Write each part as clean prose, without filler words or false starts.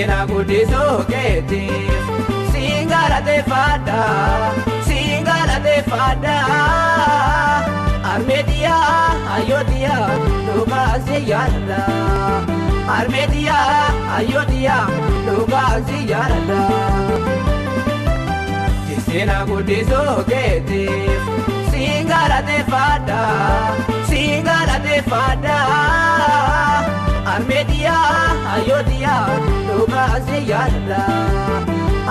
Sena guddisuu keetiif siin galateeffadha, siin galateeffadha. Armeetiyaa ayyootiyaa dhugaasi yaadadha, Armeetiyaa ayyootiyaa dhugaasi yaadadha. Sena guddisuu keetiif siin galateeffadha, siin galateeffadha. Armeetiyaa ayyootiyaa dhugaasi yaadadha,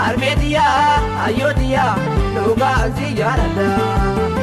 Armeetiyaa ayyootiyaa dhugaasi yaadadha.